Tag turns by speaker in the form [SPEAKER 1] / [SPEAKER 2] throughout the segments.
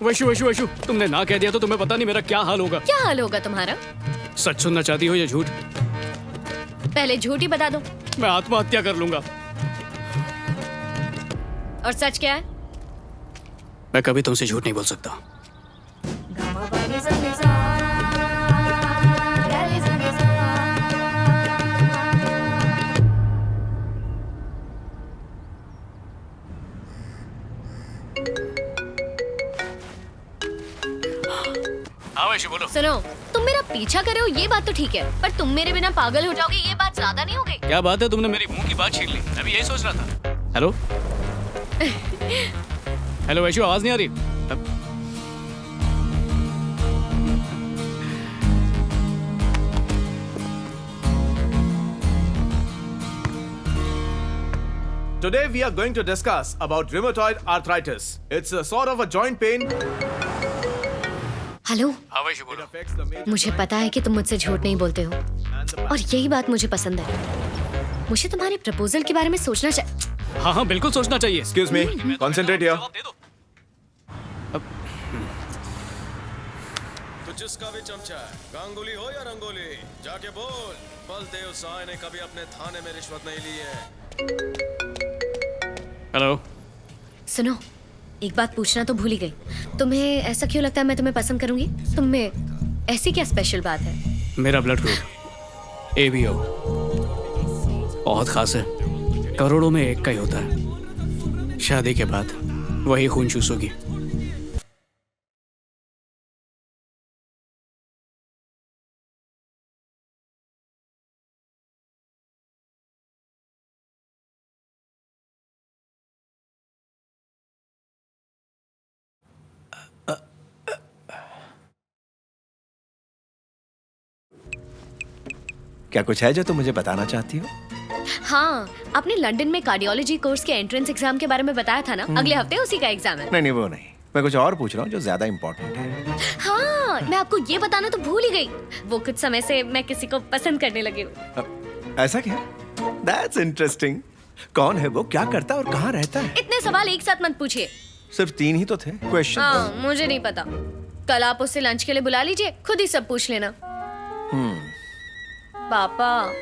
[SPEAKER 1] वैशु वैशु वैशु, तुमने ना कह दिया तो तुम्हें पता नहीं मेरा क्या हाल होगा।
[SPEAKER 2] क्या हाल होगा तुम्हारा?
[SPEAKER 1] सच सुनना चाहती हो या झूठ?
[SPEAKER 2] पहले झूठ ही बता दो।
[SPEAKER 1] मैं आत्महत्या कर लूंगा।
[SPEAKER 2] और सच क्या है?
[SPEAKER 1] मैं कभी तुमसे झूठ नहीं बोल सकता। हाँ वैशु बोलो।
[SPEAKER 2] सुनो, तुम मेरा पीछा कर रहे हो ये बात तो ठीक है, पर तुम मेरे बिना पागल हो जाओगे ये बात ज्यादा नहीं हो गई?
[SPEAKER 1] क्या बात है, तुमने मेरी मुंह की बात छीन ली। मैं भी यही सोच रहा था। हेलो हेलो वैशु, आवाज नहीं आ रही?
[SPEAKER 3] Today we are going to discuss about rheumatoid arthritis. It's a sort of a joint pain.
[SPEAKER 2] Hello,
[SPEAKER 1] हाँ वैशु बोलो।
[SPEAKER 3] Affects the major
[SPEAKER 2] मुझे पता है कि तुम मुझसे झूठ नहीं बोलते हो और यही बात मुझे पसंद है। मुझे तुम्हारे प्रपोजल के बारे में सोचना चाहिए।
[SPEAKER 1] हाँ हाँ बिल्कुल सोचना चाहिए।
[SPEAKER 3] Excuse me. Concentrate here.
[SPEAKER 1] जवाब दे दो।
[SPEAKER 4] तो जिसका भी चमचा है, गांगुली हो या रंगोली, जाके बोल, बलदेव साय ने कभी अपने थाने में रिश्वत नहीं ली है।
[SPEAKER 1] हेलो।
[SPEAKER 2] सुनो, एक बात पूछना तो भूल ही गई। तुम्हें ऐसा क्यों लगता है मैं तुम्हें पसंद करूंगी? तुम में ऐसी क्या स्पेशल बात है?
[SPEAKER 1] मेरा ब्लड ग्रुप ABO बहुत खास है। करोड़ों में एक का ही होता है। शादी के बाद वही खून चूसोगी।
[SPEAKER 5] क्या कुछ है जो तुम मुझे बताना चाहती हो?
[SPEAKER 2] हाँ, आपने लंदन में कार्डियोलॉजी कोर्स के एंट्रेंस एग्जाम के बारे में बताया था ना? अगले हफ्ते उसी का एग्जाम है।
[SPEAKER 5] नहीं वो नहीं, मैं कुछ और पूछ रहा हूँ जो ज्यादा इम्पोर्टेंट है।
[SPEAKER 2] हाँ, मैं आपको ये बताना तो भूल ही गई। वो कुछ समय से मैं किसी को पसंद करने लगी हूँ।
[SPEAKER 5] ऐसा क्या? That's interesting. कौन है वो, क्या करता है और कहाँ रहता है?
[SPEAKER 2] इतने सवाल एक साथ मत पूछिए।
[SPEAKER 5] सिर्फ 3 ही तो थे क्वेश्चन।
[SPEAKER 2] हाँ, मुझे नहीं पता। कल आप उससे लंच के लिए बुला लीजिए, खुद ही सब पूछ लेना। पापा,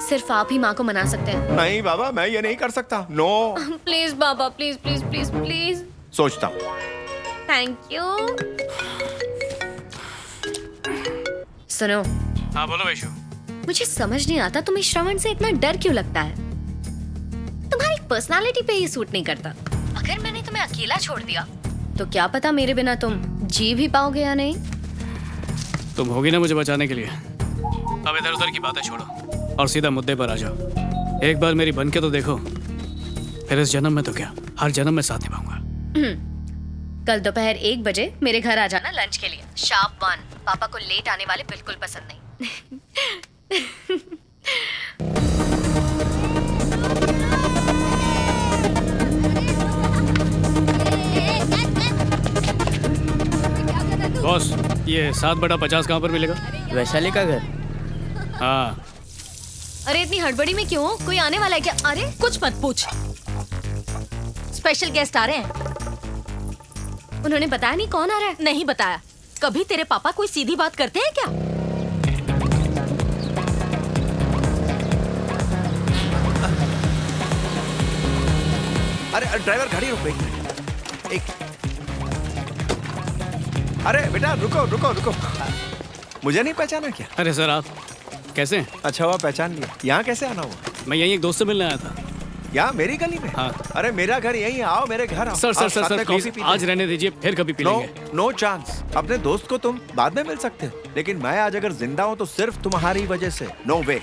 [SPEAKER 2] सिर्फ आप ही माँ को मना सकते हैं।
[SPEAKER 5] नहीं बाबा, मैं ये नहीं कर सकता। नो
[SPEAKER 2] प्लीज बाबा, प्लीज प्लीज प्लीज प्लीज।
[SPEAKER 5] सोचता हूँ।
[SPEAKER 2] Thank you. सुनो,
[SPEAKER 1] हाँ बोलो वैशु।
[SPEAKER 2] मुझे समझ नहीं आता तुम्हें श्रवण से इतना डर क्यों लगता है? तुम्हारी पर्सनालिटी पे ये सूट नहीं करता। अगर मैंने तुम्हें अकेला छोड़ दिया तो क्या पता मेरे बिना तुम जी भी पाओगे या नहीं।
[SPEAKER 1] तुम होगी ना मुझे बचाने के लिए। अब इधर उधर की बातें छोड़ो और सीधा मुद्दे पर आ जाओ। एक बार मेरी बन के तो देखो, फिर इस जन्म में तो क्या, हर जन्म में साथ निभाऊंगा।
[SPEAKER 2] कल दोपहर 1 बजे मेरे घर आ जाना लंच के लिए। शार्प 1। पापा को लेट आने वाले बिल्कुल पसंद नहीं।
[SPEAKER 1] बॉस, ये 7/50 कहाँ पर मिलेगा?
[SPEAKER 6] वैशाली का घर।
[SPEAKER 1] हाँ।
[SPEAKER 2] अरे इतनी हड़बड़ी में क्यों? कोई आने वाला है क्या? अरे
[SPEAKER 7] कुछ मत पूछ। स्पेशल गेस्ट आ रहे हैं।
[SPEAKER 2] उन्होंने बताया नहीं कौन आ रहा है?
[SPEAKER 7] नहीं बताया। कभी तेरे पापा कोई सीधी बात करते हैं क्या?
[SPEAKER 5] अरे ड्राइवर, गाड़ी रोक। एक अरे बेटा, रुको रुको रुको। मुझे नहीं पहचाना क्या?
[SPEAKER 1] अरे सर, आप कैसे हैं?
[SPEAKER 5] अच्छा हुआ पहचान लिया। यहाँ कैसे आना हुआ?
[SPEAKER 1] मैं यहीं एक दोस्त से मिलने आया था।
[SPEAKER 5] यहाँ मेरी गली में?
[SPEAKER 1] हाँ।
[SPEAKER 5] अरे मेरा घर यहीं है, आओ मेरे घर आओ।
[SPEAKER 1] सर सर
[SPEAKER 5] आओ,
[SPEAKER 1] सर
[SPEAKER 5] साथ
[SPEAKER 1] सर
[SPEAKER 5] में
[SPEAKER 1] प्लीज
[SPEAKER 5] कॉफी पी
[SPEAKER 1] आज रहने दीजिए, फिर कभी पी लेंगे।
[SPEAKER 5] No chance. अपने दोस्त को तुम बाद में मिल सकते हो, लेकिन मैं आज अगर जिंदा हूँ तो सिर्फ तुम्हारी वजह से। नो वे।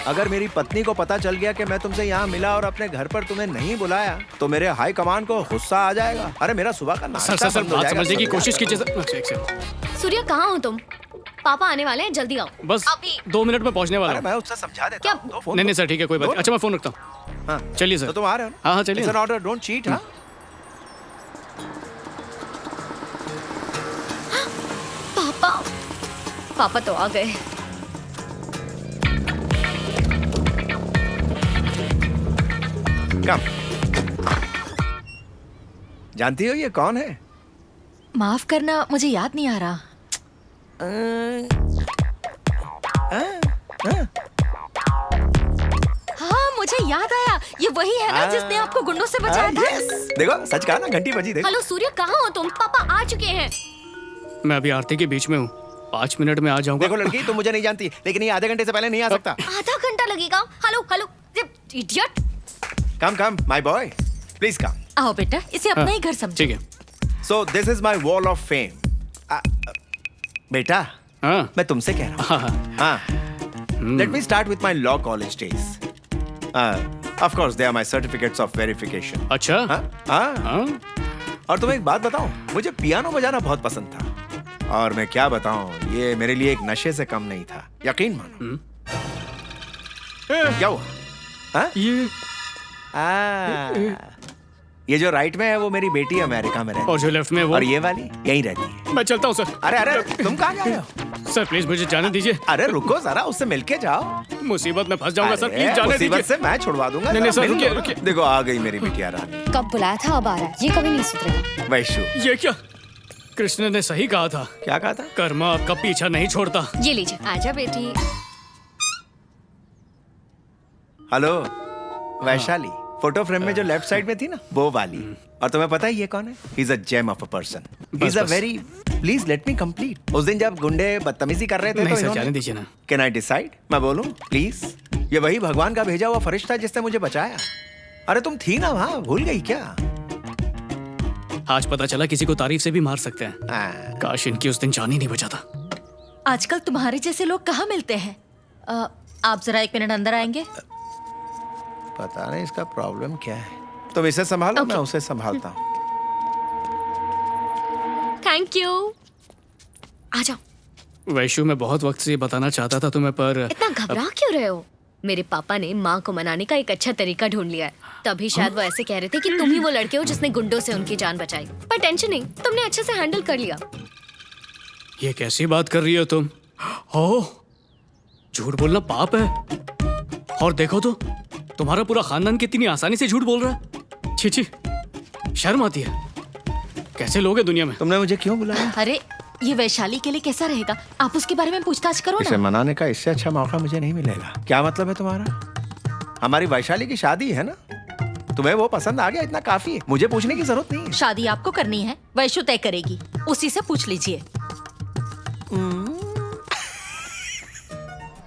[SPEAKER 5] अगर मेरी पत्नी को पता चल गया कि मैं तुमसे यहाँ मिला और अपने घर पर तुम्हें नहीं बुलाया तो मेरे हाई कमान को गुस्सा आ जाएगा। अरे मेरा सुबह का नाश्ता
[SPEAKER 1] सर
[SPEAKER 5] बंद हो
[SPEAKER 1] बात
[SPEAKER 5] जाएगा।
[SPEAKER 1] समझने की कोशिश कीजिए सर।
[SPEAKER 2] सूर्या, कहाँ हो तुम? पापा आने वाले हैं, जल्दी आओ।
[SPEAKER 1] बस
[SPEAKER 2] अभी
[SPEAKER 1] 2 मिनट में पहुंचने वाला
[SPEAKER 5] अरे
[SPEAKER 1] हूँ।
[SPEAKER 5] मैं उससे समझा देता
[SPEAKER 2] क्या?
[SPEAKER 5] हूँ। दो फोन
[SPEAKER 1] नहीं
[SPEAKER 5] दो।
[SPEAKER 1] सर, ठीक है, कोई बात नहीं। अच्छा मैं फोन रखता हूँ।
[SPEAKER 5] हाँ
[SPEAKER 1] चलिए सर।
[SPEAKER 5] तो तुम आ रहे हो ना?
[SPEAKER 1] हाँ हाँ चलिए।
[SPEAKER 5] It's an order, don't cheat, हाँ?
[SPEAKER 2] पापा, पापा तो आ गए।
[SPEAKER 5] कम। जानती हो ये कौन है?
[SPEAKER 7] माफ करना, मुझे याद नहीं आ रहा। हाँ, मुझे याद आया, ये वही है ना जिसने आपको गुंडों से बचाया था।
[SPEAKER 5] यस, देखो सच कहा ना, घंटी बजी। देखो
[SPEAKER 2] हेलो सूर्य, कहाँ हो तुम? पापा आ चुके हैं।
[SPEAKER 1] मैं अभी आरती के बीच में हूँ, 5 मिनट में आ जाऊंगा।
[SPEAKER 5] देखो लड़की, तुम मुझे नहीं जानती, लेकिन ये आधे घंटे से पहले नहीं आ सकता।
[SPEAKER 2] आधा घंटा लगेगा? Hello hello idiot.
[SPEAKER 5] Come come my boy, please come.
[SPEAKER 7] आओ बेटा, इसे अपना ही घर समझो।
[SPEAKER 1] ठीक है।
[SPEAKER 5] So this is my wall of fame. बेटा,
[SPEAKER 1] हाँ
[SPEAKER 5] मैं तुमसे कह रहा हूँ। हाँ, let me start with my law college days. Of course they are my certificates of verification.
[SPEAKER 1] अच्छा।
[SPEAKER 5] हाँ।
[SPEAKER 1] हाँ
[SPEAKER 5] और तुम्हें एक बात बताऊं, मुझे पियानो बजाना बहुत पसंद था, और मैं क्या बताऊं, ये मेरे लिए एक नशे से कम नहीं था, यकीन मानो। क्या हुआ? हाँ? ये जो राइट में है वो मेरी बेटी अमेरिका में रहती
[SPEAKER 1] और जो लेफ्ट में है वो?
[SPEAKER 5] और ये वाली यहीं रहती है।
[SPEAKER 1] मैं चलता हूँ सर।
[SPEAKER 5] अरे अरे, तुम कहाँ जा रहे हो?
[SPEAKER 1] सर प्लीज मुझे जाने दीजिए।
[SPEAKER 5] अरे रुको जरा, उससे मिलके जाओ।
[SPEAKER 1] मुसीबत में फंस जाऊंगा सर,
[SPEAKER 5] अरे,
[SPEAKER 1] प्लीज जाने
[SPEAKER 5] मुसीबत
[SPEAKER 1] दीजिए।
[SPEAKER 5] से मैं छुड़वा दूंगा।
[SPEAKER 1] नहीं, नहीं,
[SPEAKER 5] जरा
[SPEAKER 1] सर,
[SPEAKER 5] मिल
[SPEAKER 1] रुकिए,
[SPEAKER 5] लो ना।
[SPEAKER 1] रुकिए।
[SPEAKER 5] देखो आ गई मेरी बिटिया रानी।
[SPEAKER 2] कब बुलाया था अब आ रहा है, ये कभी नहीं सुधरेगा।
[SPEAKER 5] वैशु,
[SPEAKER 1] ये क्या? कृष्ण ने सही कहा था,
[SPEAKER 5] क्या कहा था?
[SPEAKER 1] कर्मा आपका पीछा नहीं छोड़ता।
[SPEAKER 2] ये लीजिए। आजा बेटी।
[SPEAKER 5] हेलो वैशाली, फोटो फ्रेम में जो लेफ्ट साइड में थी ना, वो वाली। और तुम्हें पता है ये कौन है? He is a gem of a person. He is a
[SPEAKER 1] boss.
[SPEAKER 5] Very, please let me complete. उस दिन जब गुंडे बदतमीजी कर रहे थे
[SPEAKER 1] नहीं
[SPEAKER 5] तो
[SPEAKER 1] सर, जाने दीजिए ना।
[SPEAKER 5] Can I decide? मैं बोलूं प्लीज? ये वही भगवान का भेजा हुआ फरिश्ता जिसने मुझे बचाया। अरे तुम थी ना वहां, भूल गई क्या?
[SPEAKER 1] आज पता चला किसी को तारीफ से भी मार सकते हैं। काश इनकी उस दिन जान ही नहीं बचाता।
[SPEAKER 7] आजकल तुम्हारे जैसे लोग कहाँ मिलते हैं? आप जरा 1 मिनट अंदर आएंगे?
[SPEAKER 5] पता नहीं इसका प्रॉब्लम क्या है। तुम इसे संभालो, मैं उसे संभालता हूँ।
[SPEAKER 2] Thank you. आ जाओ।
[SPEAKER 1] वैशु, मैं बहुत वक्त से ये बताना चाहता था तुम्हें, पर
[SPEAKER 2] इतना घबरा क्यों रहे हो? मेरे पापा ने माँ को मनाने का एक अच्छा तरीका ढूंढ लिया है। तभी शायद वो ऐसे कह रहे थे कि तुम ही वो लड़के हो जिसने गुंडों से उनकी जान बचाई। पर टेंशन नहीं, तुमने अच्छे से हैंडल कर लिया।
[SPEAKER 1] ये कैसी बात कर रही हो तुम? हो, झूठ बोलना पाप है। और देखो तो, तुम्हारा पूरा खानदान कितनी आसानी से झूठ बोल रहा है। छी छी, शर्म आती है। कैसे लोग हैं दुनिया में?
[SPEAKER 5] तुमने मुझे क्यों बुलाया?
[SPEAKER 7] अरे ये वैशाली के लिए कैसा रहेगा? आप उसके बारे में पूछताछ करो
[SPEAKER 5] इसे
[SPEAKER 7] ना।
[SPEAKER 5] मनाने का इससे अच्छा मौका मुझे नहीं मिलेगा। क्या मतलब है तुम्हारा? हमारी वैशाली की शादी है ना, तुम्हें वो पसंद आ गया, इतना काफी है। मुझे पूछने की जरूरत नहीं है।
[SPEAKER 7] शादी आपको करनी है, वैशु तय करेगी, उसी से पूछ लीजिए।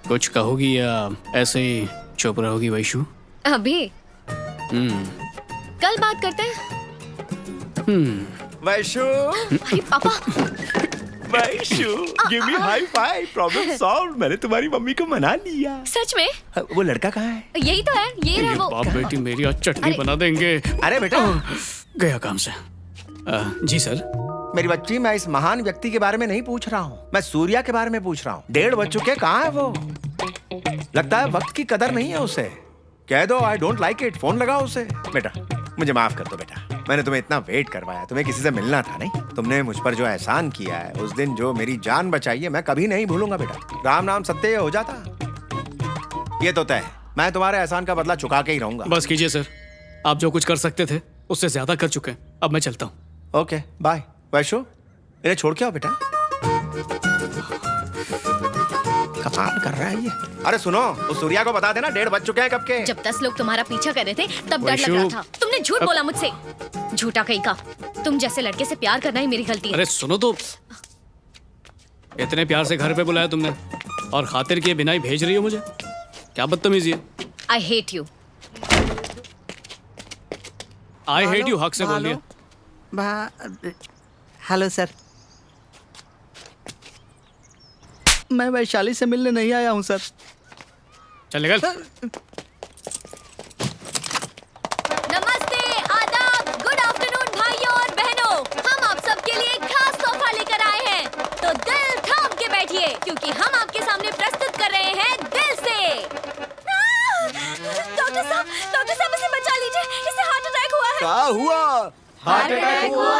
[SPEAKER 1] कुछ कहोगी या ऐसे ही चुप रहोगी वैशु?
[SPEAKER 2] अभी कल बात करते हैं।
[SPEAKER 5] वैशु,
[SPEAKER 2] अरे पापा,
[SPEAKER 5] Vaishu, give me high five, problem solve. मैंने तुम्हारी मम्मी को मना लिया।
[SPEAKER 2] सच में?
[SPEAKER 5] वो लड़का कहाँ है?
[SPEAKER 2] यही तो है, ये रहा
[SPEAKER 1] ये
[SPEAKER 2] वो।
[SPEAKER 1] बाप बेटी मेरी आज चटनी
[SPEAKER 2] अरे-
[SPEAKER 1] बना देंगे।
[SPEAKER 5] अरे बेटा,
[SPEAKER 1] गया काम से। जी सर।
[SPEAKER 5] मेरी बच्ची, मैं इस महान व्यक्ति के बारे में नहीं पूछ रहा हूँ, मैं सूर्या के बारे में पूछ रहा हूँ। 1:30 बज चुके, कहाँ है वो? लगता है वक्त की कदर नहीं है उसे। कह दो I don't like it, phone लगाओ उसे। बेटा मुझे माफ कर दो बेटा, मैंने तुम्हें इतना वेट करवाया, तुम्हें किसी से मिलना था नहीं। तुमने मुझ पर जो एहसान किया है, उस दिन जो मेरी जान बचाई है, मैं कभी नहीं भूलूंगा बेटा। राम नाम सत्य हो जाता, ये तो तय है। मैं तुम्हारे एहसान का बदला चुका के ही रहूंगा।
[SPEAKER 1] बस कीजिए सर, आप जो कुछ कर सकते थे उससे ज्यादा कर चुके हैं। अब मैं चलता हूँ।
[SPEAKER 5] Okay bye. वैशु, इन्हें छोड़ के आओ बेटा। कमाल कर रहा है ये। अरे सुनो, उस सूर्या को बता देना 1:30 बज चुके हैं कब के।
[SPEAKER 2] जब 10 लोग तुम्हारा पीछा कर रहे थे तब डर लग
[SPEAKER 1] वैशु।
[SPEAKER 2] रहा था। तुमने झूठ बोला मुझसे, झूठा कहीं का। तुम जैसे लड़के से प्यार करना ही मेरी गलती है।
[SPEAKER 1] अरे सुनो तो, इतने प्यार से घर पे बुलाया तुमने और खातिर किए बिना ही भेज रही हो मुझे? क्या बदतमीजी है।
[SPEAKER 2] I hate you.
[SPEAKER 1] I hate you हक से बोल दिया।
[SPEAKER 6] हेलो सर, मैं वैशाली से मिलने नहीं आया हूँ सर।
[SPEAKER 1] चल निकल।
[SPEAKER 2] नमस्ते, आदाब, गुड आफ्टरनून भाइयों और बहनों। हम आप सबके लिए एक खास तोहफा लेकर आए हैं, तो दिल थाम के बैठिए क्योंकि हम आपके सामने प्रस्तुत कर रहे हैं दिल से। डॉक्टर साहब इसे बचा लीजिए, इसे हार्ट अटैक हुआ है।
[SPEAKER 5] क्या हुआ? हार्ट अटैक हुआ।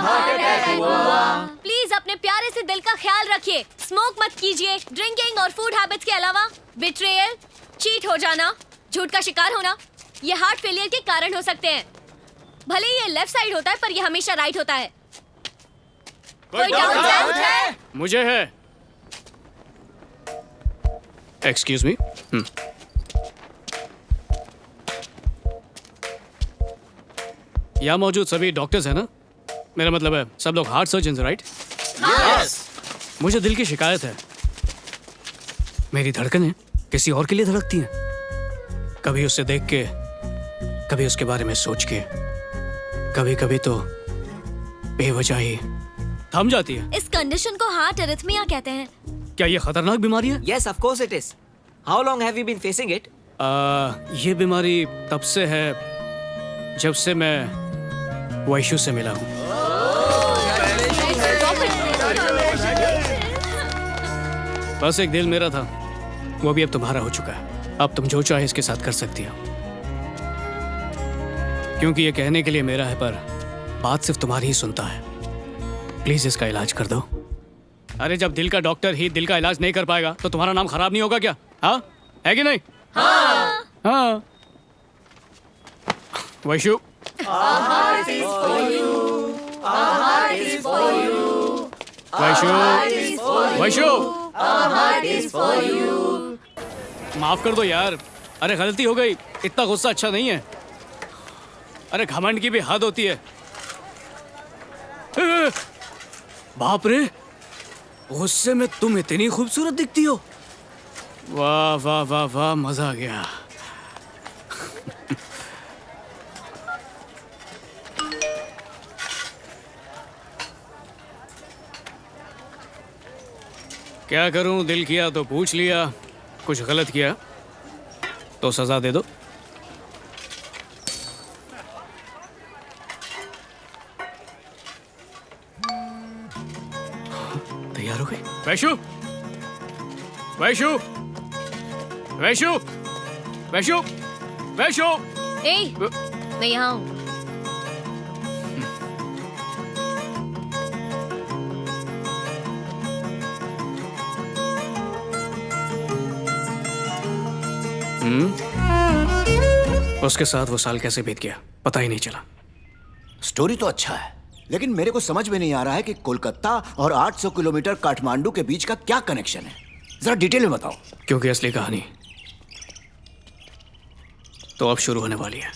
[SPEAKER 5] हार्ट अटैक हुआ।
[SPEAKER 2] प्लीज अपने प्यारे से दिल का ख्याल रखिए। स्मोक मत कीजिए। ड्रिंकिंग और फूड हैबिट्स के अलावा बिट्रेयल, चीट हो जाना, झूठ का शिकार होना, ये हार्ट फेलियर के कारण हो सकते हैं। भले ही ये लेफ्ट साइड होता है पर ये हमेशा राइट होता है। कोई डाउट है?
[SPEAKER 1] मुझे है। Excuse me. यहाँ मौजूद सभी डॉक्टर्स हैं ना? मेरा मतलब है सब लोग हार्ट सर्जन, राइट? मुझे दिल की शिकायत है। मेरी धड़कनें किसी और के लिए धड़कती हैं। कभी उससे देख के, कभी उसके बारे में सोच के, कभी कभी तो बेवजह ही थम जाती है।
[SPEAKER 2] इस कंडीशन को हार्ट एरिथमिया कहते हैं।
[SPEAKER 1] क्या ये खतरनाक बीमारी है?
[SPEAKER 8] Yes, of course it is. How long have you been facing it?
[SPEAKER 1] ये बीमारी तब से है जब से मैं वैशु से मिला हूँ। बस एक दिल मेरा था, वो भी अब तुम्हारा हो चुका है। अब तुम जो चाहे इसके साथ कर सकती हो, क्योंकि ये कहने के लिए मेरा है, पर बात सिर्फ तुम्हारी ही सुनता है। प्लीज इसका इलाज कर दो। अरे जब दिल का डॉक्टर ही दिल का इलाज नहीं कर पाएगा तो तुम्हारा नाम खराब नहीं होगा क्या? हाँ, है कि नहीं? हाँ। हाँ। वैशु, वैशु, वैशु, माफ कर दो यार। अरे गलती हो गई, इतना गुस्सा अच्छा नहीं है। अरे घमंड की भी हद होती है। बाप रे, गुस्से में तुम इतनी खूबसूरत दिखती हो। वाह वाह वाह वाह, मजा आ गया। क्या करूं, दिल किया तो पूछ लिया, कुछ गलत किया तो सजा दे दो। तैयार हो गई? वैशु, वैशु, वैशु, वैशु, वैशु।
[SPEAKER 2] ए, मैं यहाँ हूँ।
[SPEAKER 1] उसके साथ वो साल कैसे बीत गया पता ही नहीं चला।
[SPEAKER 9] स्टोरी तो अच्छा है, लेकिन मेरे को समझ में नहीं आ रहा है कि कोलकाता और 800 किलोमीटर काठमांडू के बीच का क्या कनेक्शन है। जरा डिटेल में बताओ।
[SPEAKER 1] क्योंकि असली कहानी तो अब शुरू होने वाली है।